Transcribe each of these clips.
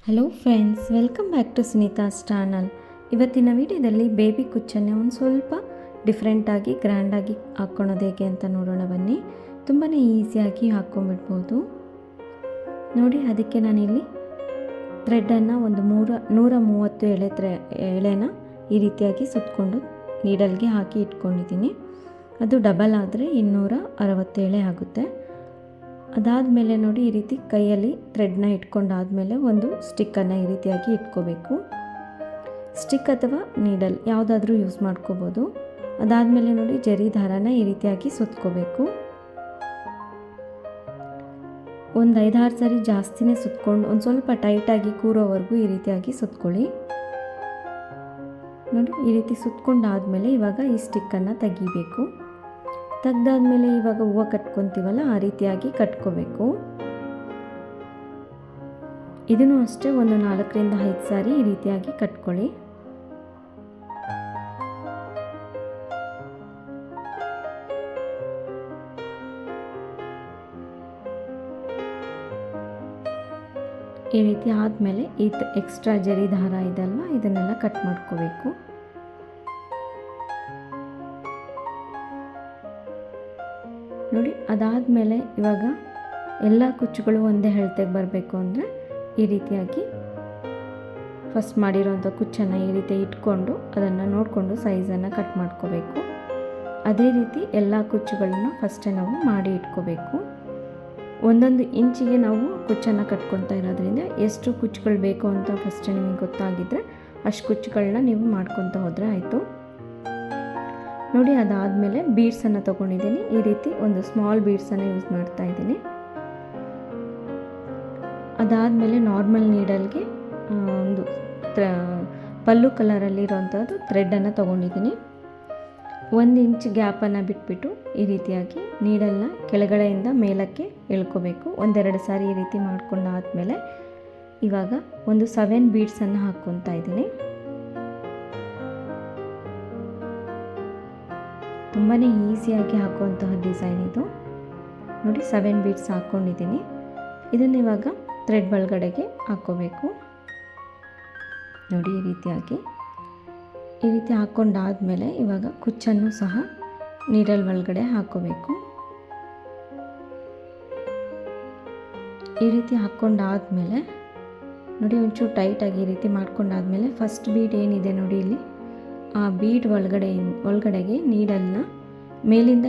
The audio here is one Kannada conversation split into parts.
Hello friends, welcome back to Sunita's channel. ಇವತ್ತಿನ ವಿಡಿಯೋದಲ್ಲಿ ಬೇಬಿ ಕುಚ್ಚನ್ನೇ ಒಂದು ಸ್ವಲ್ಪ ಡಿಫ್ರೆಂಟಾಗಿ ಗ್ರ್ಯಾಂಡಾಗಿ ಹಾಕ್ಕೊಳೋದು ಹೇಗೆ ಅಂತ ನೋಡೋಣ ಬನ್ನಿ. ತುಂಬಾ ಈಸಿಯಾಗಿ ಹಾಕ್ಕೊಂಬಿಡ್ಬೋದು ನೋಡಿ. ಅದಕ್ಕೆ ನಾನಿಲ್ಲಿ ಥ್ರೆಡ್ಡನ್ನು ಒಂದು 130 ಎಳೆನ ಈ ರೀತಿಯಾಗಿ ಸುತ್ತಕೊಂಡು ನೀಡಲ್ಗೆ ಹಾಕಿ ಇಟ್ಕೊಂಡಿದ್ದೀನಿ. ಅದು ಡಬಲ್ ಆದರೆ 260 ಎಳೆ ಆಗುತ್ತೆ. ಅದಾದಮೇಲೆ ನೋಡಿ, ಈ ರೀತಿ ಕೈಯಲ್ಲಿ ಥ್ರೆಡ್ನ ಇಟ್ಕೊಂಡಾದಮೇಲೆ ಒಂದು ಸ್ಟಿಕ್ಕನ್ನು ಈ ರೀತಿಯಾಗಿ ಇಟ್ಕೋಬೇಕು. ಸ್ಟಿಕ್ ಅಥವಾ ನೀಡಲ್ ಯಾವುದಾದ್ರೂ ಯೂಸ್ ಮಾಡ್ಕೋಬೋದು. ಅದಾದಮೇಲೆ ನೋಡಿ, ಜರಿ ದಾರನ ಈ ರೀತಿಯಾಗಿ ಸುತ್ಕೋಬೇಕು. ಒಂದು 5-6 ಸರಿ ಜಾಸ್ತಿನೇ ಸುತ್ಕೊಂಡು ಒಂದು ಸ್ವಲ್ಪ ಟೈಟಾಗಿ ಕೂರೋವರೆಗೂ ಈ ರೀತಿಯಾಗಿ ಸುತ್ಕೊಳ್ಳಿ ನೋಡಿ. ಈ ರೀತಿ ಸುತ್ಕೊಂಡಾದಮೇಲೆ ಇವಾಗ ಈ ಸ್ಟಿಕ್ಕನ್ನು ತೆಗಿಬೇಕು. ತೆಗ್ದಾದ್ಮೇಲೆ ಇವಾಗ ಹೂವು ಕಟ್ಕೊತೀವಲ್ಲ, ಆ ರೀತಿಯಾಗಿ ಕಟ್ಕೋಬೇಕು. ಇದನ್ನು ಅಷ್ಟೇ ಒಂದು 4-5 ಸಾರಿ ಈ ರೀತಿಯಾಗಿ ಕಟ್ಕೊಳ್ಳಿ. ಈ ರೀತಿ ಆದಮೇಲೆ ಎಕ್ಸ್ಟ್ರಾ ಜರಿ ದಾರ ಇದಲ್ವ, ಇದನ್ನೆಲ್ಲ ಕಟ್ ಮಾಡ್ಕೋಬೇಕು. ನೋಡಿ, ಅದಾದಮೇಲೆ ಇವಾಗ ಎಲ್ಲ ಕುಚ್ಚುಗಳು ಒಂದೇ ಅಳತೆಗೆ ಬರಬೇಕು ಅಂದರೆ ಈ ರೀತಿಯಾಗಿ ಫಸ್ಟ್ ಮಾಡಿರೋಂಥ ಕುಚ್ಚನ್ನು ಈ ರೀತಿ ಇಟ್ಕೊಂಡು ಅದನ್ನು ನೋಡಿಕೊಂಡು ಸೈಜನ್ನು ಕಟ್ ಮಾಡ್ಕೋಬೇಕು. ಅದೇ ರೀತಿ ಎಲ್ಲ ಕುಚ್ಚುಗಳನ್ನು ಫಸ್ಟೇ ನಾವು ಮಾಡಿ ಇಟ್ಕೋಬೇಕು. 1 ಇಂಚಿಗೆ ನಾವು ಕುಚ್ಚನ್ನು ಕಟ್ಕೊತಾ ಇರೋದ್ರಿಂದ ಎಷ್ಟು ಕುಚ್ಚುಗಳು ಬೇಕು ಅಂತ ಫಸ್ಟೇ ನಿಮಗೆ ಗೊತ್ತಾಗಿದ್ದರೆ ಅಷ್ಟು ಕುಚ್ಚುಗಳನ್ನ ನೀವು ಮಾಡ್ಕೊತಾ ಹೋದರೆ ಆಯಿತು ನೋಡಿ. ಅದಾದಮೇಲೆ ಬೀಡ್ಸನ್ನು ತೊಗೊಂಡಿದ್ದೀನಿ. ಈ ರೀತಿ ಒಂದು ಸ್ಮಾಲ್ ಬೀಡ್ಸನ್ನು ಯೂಸ್ ಮಾಡ್ತಾ ಇದ್ದೀನಿ. ಅದಾದಮೇಲೆ ನಾರ್ಮಲ್ ನೀಡಲ್ಗೆ ಒಂದು ಪಲ್ಲು ಕಲರಲ್ಲಿರೋಂಥದ್ದು ಥ್ರೆಡ್ಡನ್ನು ತೊಗೊಂಡಿದ್ದೀನಿ. 1 ಇಂಚ್ ಗ್ಯಾಪನ್ನು ಬಿಟ್ಬಿಟ್ಟು ಈ ರೀತಿಯಾಗಿ ನೀಡಲ್ನ ಕೆಳಗಡೆಯಿಂದ ಮೇಲಕ್ಕೆ ಎಳ್ಕೋಬೇಕು. 1-2 ಸಾರಿ ಈ ರೀತಿ ಮಾಡ್ಕೊಂಡಾದಮೇಲೆ ಇವಾಗ ಒಂದು 7 ಬೀಡ್ಸನ್ನು ಹಾಕ್ಕೊತಾ ಇದ್ದೀನಿ. ತುಂಬಾ ಈಸಿಯಾಗಿ ಹಾಕುವಂತಹ ಡಿಸೈನ್ ಇದು ನೋಡಿ. 7 ಬೀಡ್ಸ್ ಹಾಕ್ಕೊಂಡಿದ್ದೀನಿ. ಇದನ್ನು ಇವಾಗ ಥ್ರೆಡ್ ಒಳಗಡೆಗೆ ಹಾಕ್ಕೋಬೇಕು ನೋಡಿ. ಈ ರೀತಿ ಹಾಕ್ಕೊಂಡಾದಮೇಲೆ ಇವಾಗ ಕುಚ್ಚನ್ನು ಸಹ ನೀಡಲ್ ಒಳಗಡೆ ಹಾಕ್ಕೋಬೇಕು. ಈ ರೀತಿ ಹಾಕ್ಕೊಂಡಾದಮೇಲೆ ನೋಡಿ, ಒಂಚೂರು ಟೈಟಾಗಿ ಈ ರೀತಿ ಮಾಡ್ಕೊಂಡಾದಮೇಲೆ ಫಸ್ಟ್ ಬೀಡ್ ಏನಿದೆ ನೋಡಿ, ಇಲ್ಲಿ ಆ ಬೀಡ್ ಒಳಗಡೆಗೆ ನೀಡಲ್ನ ಮೇಲಿಂದ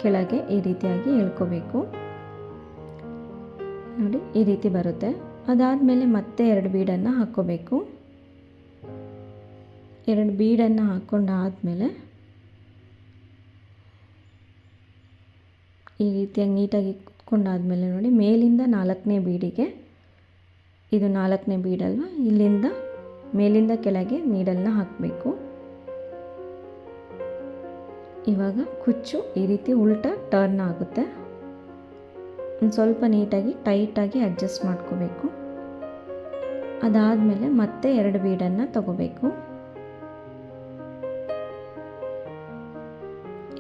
ಕೆಳಗೆ ಈ ರೀತಿಯಾಗಿ ಎಳ್ಕೋಬೇಕು ನೋಡಿ. ಈ ರೀತಿ ಬರುತ್ತೆ. ಅದಾದಮೇಲೆ ಮತ್ತೆ 2 ಬೀಡನ್ನು ಹಾಕ್ಕೋಬೇಕು. 2 ಬೀಡನ್ನು ಹಾಕ್ಕೊಂಡಾದಮೇಲೆ ಈ ರೀತಿಯಾಗಿ ನೀಟಾಗಿ ಕುತ್ಕೊಂಡಾದಮೇಲೆ ನೋಡಿ, ಮೇಲಿಂದ 4ನೇ ಬೀಡಿಗೆ, ಇದು 4ನೇ ಬೀಡಲ್ವ, ಇಲ್ಲಿಂದ ಮೇಲಿಂದ ಕೆಳಗೆ ನೀಡಲ್ನ ಹಾಕಬೇಕು. ಇವಾಗ ಕುಚ್ಚು ಈ ರೀತಿ ಉಲ್ಟಾ ಟರ್ನ್ ಆಗುತ್ತೆ. ಒಂದು ಸ್ವಲ್ಪ ನೀಟಾಗಿ ಟೈಟಾಗಿ ಅಡ್ಜಸ್ಟ್ ಮಾಡ್ಕೋಬೇಕು. ಅದಾದಮೇಲೆ ಮತ್ತೆ 2 ಬೀಡನ್ನು ತಗೋಬೇಕು.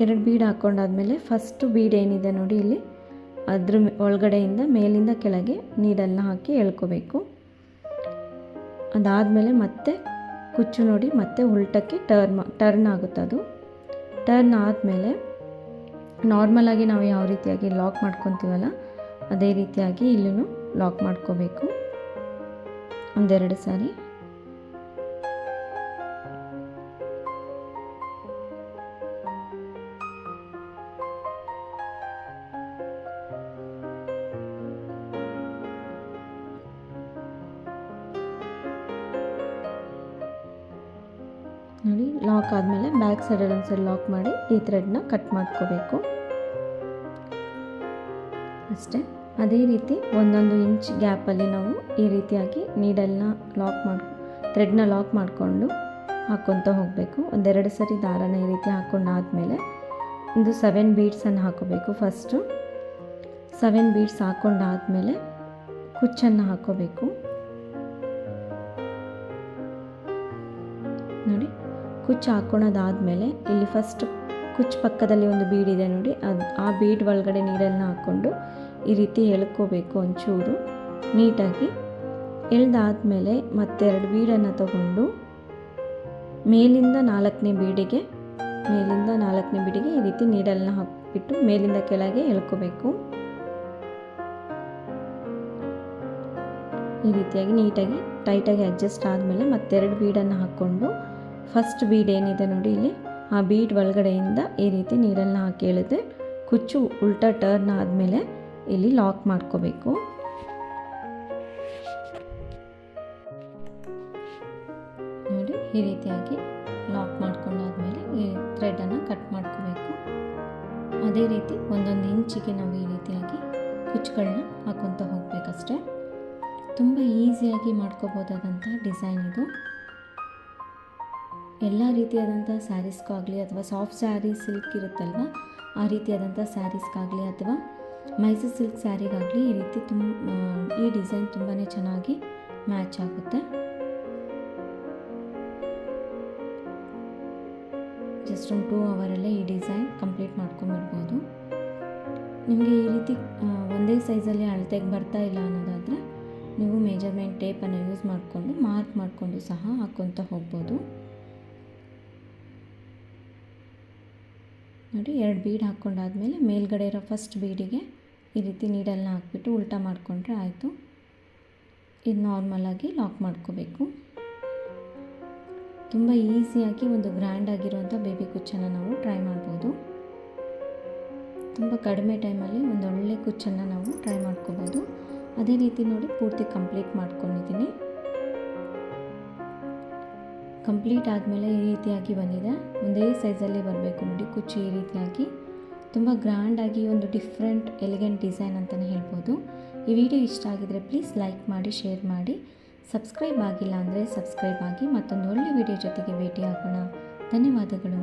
2 ಬೀಡ್ ಹಾಕ್ಕೊಂಡಾದ್ಮೇಲೆ ಫಸ್ಟ್ ಬೀಡ್ ಏನಿದೆ ನೋಡಿ, ಇಲ್ಲಿ ಅದ್ರ ಒಳಗಡೆಯಿಂದ ಮೇಲಿಂದ ಕೆಳಗೆ ನೀಡಲ್ನ ಹಾಕಿ ಎಳ್ಕೋಬೇಕು. ಅದಾದಮೇಲೆ ಮತ್ತೆ ಕುಚ್ಚು ನೋಡಿ ಮತ್ತೆ ಉಲ್ಟಕ್ಕೆ ಟರ್ನ್ ಆಗುತ್ತೆ. ಅದು ಟರ್ನ್ ಆದಮೇಲೆ ನಾರ್ಮಲಾಗಿ ನಾವು ಯಾವ ರೀತಿಯಾಗಿ ಲಾಕ್ ಮಾಡ್ಕೊತೀವಲ್ಲ, ಅದೇ ರೀತಿಯಾಗಿ ಇಲ್ಲೂ ಲಾಕ್ ಮಾಡ್ಕೋಬೇಕು 1-2 ಸಾರಿ. ನೋಡಿ, ಲಾಕ್ ಆದಮೇಲೆ ಬ್ಯಾಕ್ ಸೈಡಲ್ಲಿ ಒಂದು ಸೈಡ್ ಲಾಕ್ ಮಾಡಿ ಈ ಥ್ರೆಡ್ನ ಕಟ್ ಮಾಡ್ಕೋಬೇಕು ಅಷ್ಟೇ. ಅದೇ ರೀತಿ 1 ಇಂಚ್ ಗ್ಯಾಪಲ್ಲಿ ನಾವು ಈ ರೀತಿಯಾಗಿ ನೀಡಲ್ನ ಥ್ರೆಡ್ನ ಲಾಕ್ ಮಾಡಿಕೊಂಡು ಹಾಕ್ಕೊತ ಹೋಗಬೇಕು. 1-2 ಸರಿ ದಾರನ ಈ ರೀತಿ ಹಾಕ್ಕೊಂಡಾದಮೇಲೆ ಒಂದು 7 ಬೀಡ್ಸನ್ನು ಹಾಕೋಬೇಕು. ಫಸ್ಟು 7 ಬೀಡ್ಸ್ ಹಾಕ್ಕೊಂಡಾದಮೇಲೆ ಕುಚ್ಚನ್ನು ಹಾಕೋಬೇಕು ನೋಡಿ. ಕುಚ್ಚು ಹಾಕ್ಕೊಳೋದಾದಮೇಲೆ ಇಲ್ಲಿ ಫಸ್ಟ್ ಕುಚ್ಚು ಪಕ್ಕದಲ್ಲಿ ಒಂದು ಬೀಡ್ ಇದೆ ನೋಡಿ, ಆ ಬೀಡ್ ಒಳಗಡೆ ನೀಡಲ್ನ ಹಾಕ್ಕೊಂಡು ಈ ರೀತಿ ಎಳ್ಕೋಬೇಕು ಒಂಚೂರು ನೀಟಾಗಿ. ಎಳೆದಾದಮೇಲೆ ಮತ್ತೆರಡು ಬೀಡನ್ನು ತಗೊಂಡು ಮೇಲಿಂದ ನಾಲ್ಕನೇ ಬೀಡಿಗೆ ಈ ರೀತಿ ನೀಡಲ್ನ ಹಾಕಿಬಿಟ್ಟು ಮೇಲಿಂದ ಕೆಳಗೆ ಎಳ್ಕೋಬೇಕು. ಈ ರೀತಿಯಾಗಿ ನೀಟಾಗಿ ಟೈಟಾಗಿ ಅಡ್ಜಸ್ಟ್ ಆದಮೇಲೆ ಮತ್ತೆರಡು ಬೀಡನ್ನು ಹಾಕ್ಕೊಂಡು ಫಸ್ಟ್ ಬೀಡ್ ಏನಿದೆ ನೋಡಿ ಇಲ್ಲಿ, ಆ ಬೀಡ್ ಒಳಗಡೆಯಿಂದ ಈ ರೀತಿ ನೀಡಲ್ನ ಹಾಕಿ ಎಳೆದು ಕುಚ್ಚು ಉಲ್ಟಾ ಟರ್ನ್ ಆದಮೇಲೆ ಇಲ್ಲಿ ಲಾಕ್ ಮಾಡ್ಕೋಬೇಕು. ನೋಡಿ ಈ ರೀತಿಯಾಗಿ ಲಾಕ್ ಮಾಡ್ಕೊಂಡಾದ್ಮೇಲೆ ಈ ಥ್ರೆಡನ್ನು ಕಟ್ ಮಾಡ್ಕೋಬೇಕು. ಅದೇ ರೀತಿ ಒಂದೊಂದು ಇಂಚಿಗೆ ನಾವು ಈ ರೀತಿಯಾಗಿ ಕುಚ್ಚುಗಳನ್ನ ಹಾಕ್ಕೊತ ಹೋಗಬೇಕಷ್ಟೆ. ತುಂಬ ಈಸಿಯಾಗಿ ಮಾಡ್ಕೋಬೋದಾದಂಥ ಡಿಸೈನ್ ಇದು. ಎಲ್ಲ ರೀತಿಯಾದಂಥ ಸ್ಯಾರೀಸ್ಗಾಗಲಿ ಅಥವಾ ಸಾಫ್ಟ್ ಸ್ಯಾರಿ ಸಿಲ್ಕ್ ಇರುತ್ತಲ್ವ, ಆ ರೀತಿಯಾದಂಥ ಸ್ಯಾರೀಸ್ಗಾಗಲಿ ಅಥವಾ ಮೈಸೂರು ಸಿಲ್ಕ್ ಸ್ಯಾರಿಗಾಗಲಿ ಈ ಡಿಸೈನ್ ತುಂಬಾ ಚೆನ್ನಾಗಿ ಮ್ಯಾಚ್ ಆಗುತ್ತೆ. ಜಸ್ಟ್ ಒಂದು 2 ಅವರಲ್ಲೇ ಈ ಡಿಸೈನ್ ಕಂಪ್ಲೀಟ್ ಮಾಡ್ಕೊಂಬಿಡ್ಬೋದು. ನಿಮಗೆ ಈ ರೀತಿ ಒಂದೇ ಸೈಜಲ್ಲಿ ಅಳತೆಗೆ ಬರ್ತಾ ಇಲ್ಲ ಅನ್ನೋದಾದರೆ ನೀವು ಮೆಜರ್ಮೆಂಟ್ ಟೇಪನ್ನು ಯೂಸ್ ಮಾಡಿಕೊಂಡು ಮಾರ್ಕ್ ಮಾಡಿಕೊಂಡು ಸಹ ಹಾಕ್ಕೊತ ಹೋಗ್ಬೋದು. ನೋಡಿ 2 ಬೀಡ್ ಹಾಕ್ಕೊಂಡಾದ್ಮೇಲೆ ಮೇಲ್ಗಡೆ ಇರೋ ಫಸ್ಟ್ ಬೀಡಿಗೆ ಈ ರೀತಿ ನೀಡಲ್ನ ಹಾಕ್ಬಿಟ್ಟು ಉಲ್ಟಾ ಮಾಡಿಕೊಂಡ್ರೆ ಆಯಿತು. ಇದು ನಾರ್ಮಲಾಗಿ ಲಾಕ್ ಮಾಡ್ಕೋಬೇಕು. ತುಂಬ ಈಸಿಯಾಗಿ ಒಂದು ಗ್ರ್ಯಾಂಡ್ ಆಗಿರುವಂಥ ಬೇಬಿ ಕುಚ್ಚನ್ನು ನಾವು ಟ್ರೈ ಮಾಡ್ಬೋದು. ತುಂಬ ಕಡಿಮೆ ಟೈಮಲ್ಲಿ ಒಂದು ಒಳ್ಳೆ ಕುಚ್ಚನ್ನು ನಾವು ಟ್ರೈ ಮಾಡ್ಕೋಬೋದು. ಅದೇ ರೀತಿ ನೋಡಿ ಪೂರ್ತಿ ಕಂಪ್ಲೀಟ್ ಮಾಡ್ಕೊಂಡಿದ್ದೀನಿ. ಕಂಪ್ಲೀಟ್ ಆದಮೇಲೆ ಈ ರೀತಿಯಾಗಿ ಬಂದಿದೆ. ಒಂದೇ ಸೈಜಲ್ಲಿ ಬರಬೇಕು ನೋಡಿ ಕುಚ್ಚು. ಈ ರೀತಿಯಾಗಿ ತುಂಬ ಗ್ರ್ಯಾಂಡಾಗಿ ಒಂದು ಡಿಫ್ರೆಂಟ್ ಎಲಿಗೆಂಟ್ ಡಿಸೈನ್ ಅಂತಲೇ ಹೇಳ್ಬೋದು. ಈ ವಿಡಿಯೋ ಇಷ್ಟ ಆಗಿದರೆ ಪ್ಲೀಸ್ ಲೈಕ್ ಮಾಡಿ, ಶೇರ್ ಮಾಡಿ. ಸಬ್ಸ್ಕ್ರೈಬ್ ಆಗಿಲ್ಲ ಅಂದರೆ ಸಬ್ಸ್ಕ್ರೈಬ್ ಆಗಿ. ಮತ್ತೊಂದು ಒಳ್ಳೆ ವಿಡಿಯೋ ಜೊತೆಗೆ ಭೇಟಿ ಆಗೋಣ. ಧನ್ಯವಾದಗಳು.